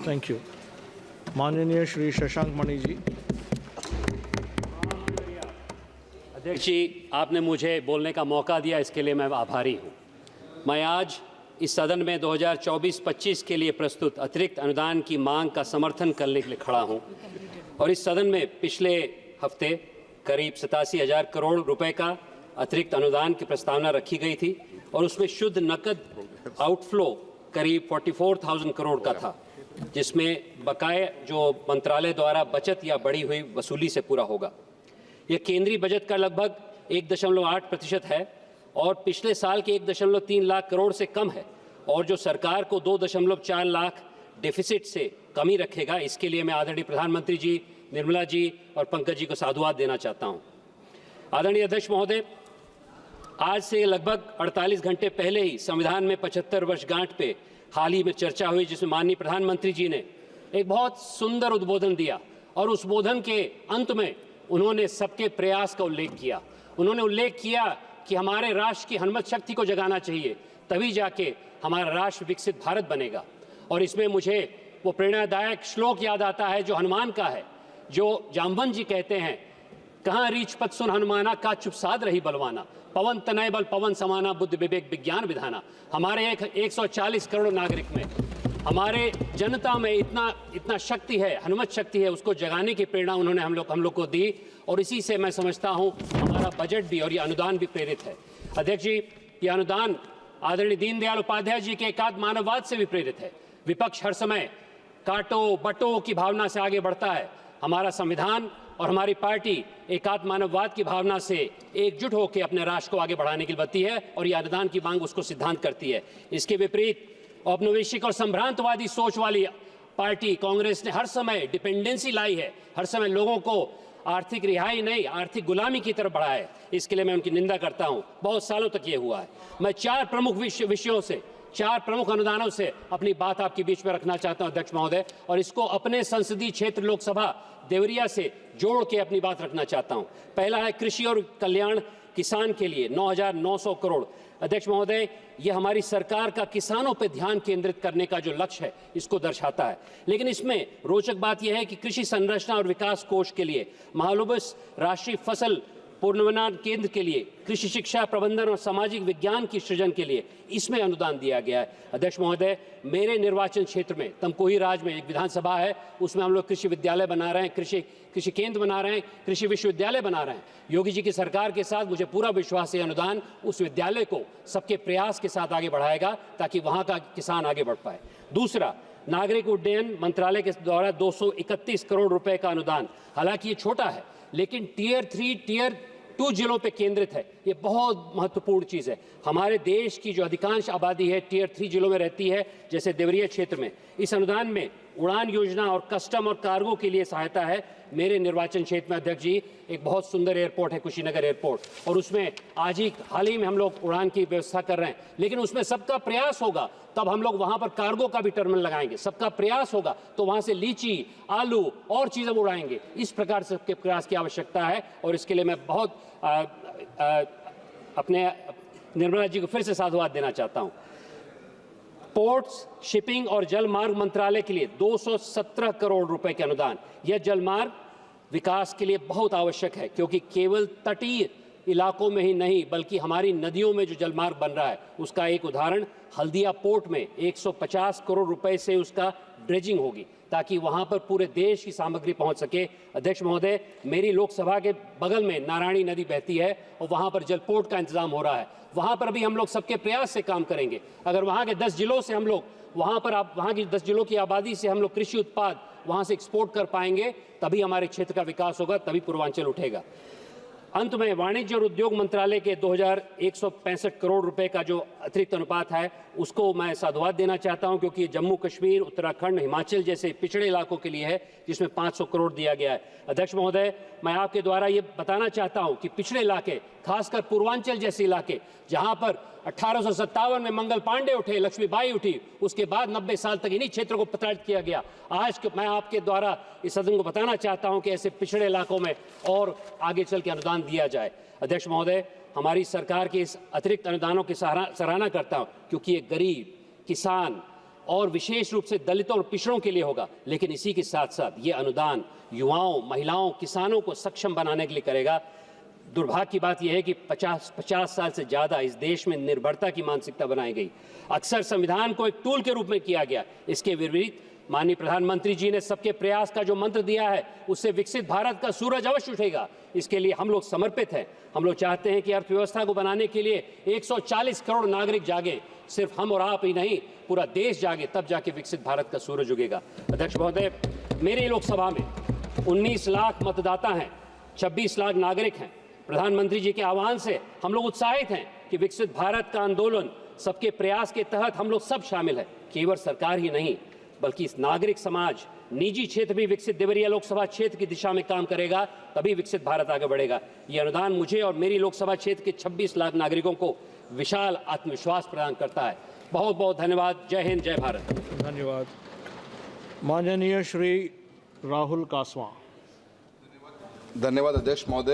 Thank you. माननीय श्री शशांक मणि जी। अध्यक्ष जी, आपने मुझे बोलने का मौका दिया, इसके लिए मैं आभारी हूँ। मैं आज इस सदन में 2024-25 के लिए प्रस्तुत अतिरिक्त अनुदान की मांग का समर्थन करने के लिए खड़ा हूँ और इस सदन में पिछले हफ्ते करीब 87,000 करोड़ रुपए का अतिरिक्त अनुदान की प्रस्तावना रखी गई थी और उसमें शुद्ध नकद आउटफ्लो करीब 44,000 करोड़ का था, जिसमें बकाया जो मंत्रालय द्वारा बचत या बढ़ी हुई वसूली से पूरा होगा। यह केंद्रीय बजट का लगभग 1.8% है और पिछले साल के 1.3 लाख करोड़ से कम है और जो सरकार को 2.4 लाख डेफिसिट से कमी रखेगा, इसके लिए मैं आदरणीय प्रधानमंत्री जी, निर्मला जी और पंकज जी को साधुवाद देना चाहता हूं। आदरणीय अध्यक्ष महोदय, आज से लगभग 48 घंटे पहले ही संविधान में 75 वर्षगांठ पे हाल ही में चर्चा हुई, जिसमें माननीय प्रधानमंत्री जी ने एक बहुत सुंदर उद्बोधन दिया और उस उद्बोधन के अंत में उन्होंने सबके प्रयास का उल्लेख किया। उन्होंने उल्लेख किया कि हमारे राष्ट्र की हनमत शक्ति को जगाना चाहिए, तभी जाके हमारा राष्ट्र विकसित भारत बनेगा। और इसमें मुझे वो प्रेरणादायक श्लोक याद आता है जो हनुमान का है, जो जाम्बवन जी कहते हैं, कहाँ रीछ पद सुन हनुमाना, का चुप साध रही बलवाना, पवन तनय बल पवन समाना, बुद्धि विवेक विज्ञान विधाना। हमारे 140 करोड़ नागरिक में, हमारे जनता में इतना शक्ति है, हनुमत शक्ति है, उसको जगाने की प्रेरणा उन्होंने हम लोग को दी और इसी से मैं समझता हूँ हमारा बजट भी और ये अनुदान भी प्रेरित है। अध्यक्ष जी, ये अनुदान आदरणीय दीनदयाल उपाध्याय जी के एकात्म मानववाद से भी प्रेरित है। विपक्ष हर समय काटो बटो की भावना से आगे बढ़ता है, हमारा संविधान और हमारी पार्टी एकात्म मानववाद की भावना से एकजुट होकर अपने राष्ट्र को आगे बढ़ाने के लिए बढ़ती है और ये अनुदान की मांग उसको सिद्धांत करती है। इसके विपरीत औपनिवेशिक और संभ्रांतवादी सोच वाली पार्टी कांग्रेस ने हर समय डिपेंडेंसी लाई है, हर समय लोगों को आर्थिक रिहाई नहीं, आर्थिक गुलामी की तरफ बढ़ाया है। इसके लिए मैं उनकी निंदा करता हूं। बहुत सालों तक ये हुआ है। मैं 4 प्रमुख विषयों से, 4 प्रमुख अनुदानों से अपनी बात आपके बीच में रखना चाहता हूं अध्यक्ष महोदय, और इसको अपने संसदीय क्षेत्र लोकसभा देवरिया से जोड़ के अपनी बात रखना चाहता हूं। पहला है कृषि और कल्याण, किसान के लिए 9,900 करोड़। अध्यक्ष महोदय, ये हमारी सरकार का किसानों पर ध्यान केंद्रित करने का जो लक्ष्य है, इसको दर्शाता है। लेकिन इसमें रोचक बात यह है कि कृषि संरचना और विकास कोष के लिए, महालुबस राष्ट्रीय फसल पुनर्निर्माण केंद्र के लिए, कृषि शिक्षा प्रबंधन और सामाजिक विज्ञान की सृजन के लिए इसमें अनुदान दिया गया है। अध्यक्ष महोदय, मेरे निर्वाचन क्षेत्र में तमकोही राज में एक विधानसभा है, उसमें हम लोग कृषि विद्यालय बना रहे हैं, कृषि केंद्र बना रहे हैं, कृषि विश्वविद्यालय बना रहे हैं। योगी जी की सरकार के साथ मुझे पूरा विश्वास है अनुदान उस विद्यालय को सबके प्रयास के साथ आगे बढ़ाएगा ताकि वहाँ का किसान आगे बढ़ पाए। दूसरा, नागरिक उड्डयन मंत्रालय के द्वारा 231 करोड़ रुपए का अनुदान। हालांकि ये छोटा है, लेकिन टियर 3, टियर 2 जिलों पे केंद्रित है। ये बहुत महत्वपूर्ण चीज़ है। हमारे देश की जो अधिकांश आबादी है टियर 3 जिलों में रहती है, जैसे देवरिया क्षेत्र में। इस अनुदान में उड़ान योजना और कस्टम और कार्गो के लिए सहायता है। मेरे निर्वाचन क्षेत्र में अध्यक्ष जी एक बहुत सुंदर एयरपोर्ट है, कुशीनगर एयरपोर्ट, और उसमें हाल ही में हम लोग उड़ान की व्यवस्था कर रहे हैं। लेकिन उसमें सबका प्रयास होगा तब हम लोग वहां पर कार्गो का भी टर्मिनल लगाएंगे। सबका प्रयास होगा तो वहां से लीची, आलू और चीजें उड़ाएंगे। इस प्रकार से सबके प्रयास की आवश्यकता है और इसके लिए मैं बहुत अपने निर्मला जी को फिर से साधुवाद देना चाहता हूं। पोर्ट्स, शिपिंग और जल मार्ग मंत्रालय के लिए 217 करोड़ रुपए के अनुदान। यह जलमार्ग विकास के लिए बहुत आवश्यक है, क्योंकि केवल तटीय इलाकों में ही नहीं बल्कि हमारी नदियों में जो जलमार्ग बन रहा है, उसका एक उदाहरण हल्दिया पोर्ट में 150 करोड़ रुपए से उसका ड्रेजिंग होगी ताकि वहां पर पूरे देश की सामग्री पहुंच सके। अध्यक्ष महोदय, मेरी लोकसभा के बगल में नारायणी नदी बहती है और वहां पर जलपोर्ट का इंतजाम हो रहा है। वहां पर भी हम लोग सबके प्रयास से काम करेंगे। अगर वहां के 10 जिलों से हम लोग वहां की 10 जिलों की आबादी से हम लोग कृषि उत्पाद वहां से एक्सपोर्ट कर पाएंगे, तभी हमारे क्षेत्र का विकास होगा, तभी पूर्वांचल उठेगा। अंत में वाणिज्य और उद्योग मंत्रालय के 2,165 करोड़ रुपए का जो अतिरिक्त अनुपात है, उसको मैं साधुवाद देना चाहता हूं, क्योंकि जम्मू कश्मीर, उत्तराखंड, हिमाचल जैसे पिछड़े इलाकों के लिए है, जिसमें 500 करोड़ दिया गया है। अध्यक्ष महोदय, मैं आपके द्वारा ये बताना चाहता हूं कि पिछड़े इलाके, खासकर पूर्वांचल जैसे इलाके, जहां पर 1857 में मंगल पांडे उठे, लक्ष्मीबाई उठी, उसके बाद 90 साल तक इन्हीं क्षेत्रों को प्रताड़ित किया गया। आज मैं आपके द्वारा इस सदन को बताना चाहता हूं कि ऐसे पिछड़े इलाकों में और आगे चल के अनुदान दिया जाए। अध्यक्ष महोदय, हमारी सरकार के इस अतिरिक्त अनुदानों की सराहना करता हूं, क्योंकि ये गरीब, किसान और विशेष रूप से दलितों और पिछड़ों के लिए होगा, लेकिन इसी के साथ साथ ये अनुदान युवाओं, महिलाओं, किसानों को सक्षम बनाने के लिए करेगा। दुर्भाग्य की बात यह है कि 50 साल से ज़्यादा इस देश में निर्भरता की मानसिकता बनाई गई। अक्सर संविधान को एक टूल के रूप में किया गया। इसके विपरीत माननीय प्रधानमंत्री जी ने सबके प्रयास का जो मंत्र दिया है, उससे विकसित भारत का सूरज अवश्य उठेगा। इसके लिए हम लोग समर्पित हैं। हम लोग चाहते हैं कि अर्थव्यवस्था को बनाने के लिए 140 करोड़ नागरिक जागे। सिर्फ हम और आप ही नहीं, पूरा देश जागे, तब जाके विकसित भारत का सूरज उगेगा। अध्यक्ष महोदय, मेरी लोकसभा में 19 लाख मतदाता हैं, 26 लाख नागरिक हैं। प्रधानमंत्री जी के आह्वान से हम लोग उत्साहित हैं कि विकसित भारत का आंदोलन सबके प्रयास के तहत हम लोग सब शामिल हैं। केवल सरकार ही नहीं, बल्कि इस नागरिक समाज, निजी क्षेत्र भी विकसित देवरिया लोकसभा क्षेत्र की दिशा में काम करेगा, तभी विकसित भारत आगे बढ़ेगा। ये अनुदान मुझे और मेरी लोकसभा क्षेत्र के 26 लाख नागरिकों को विशाल आत्मविश्वास प्रदान करता है। बहुत बहुत धन्यवाद। जय हिंद, जय भारत। धन्यवाद। माननीय श्री राहुल कासवां। धन्यवाद अध्यक्ष महोदय।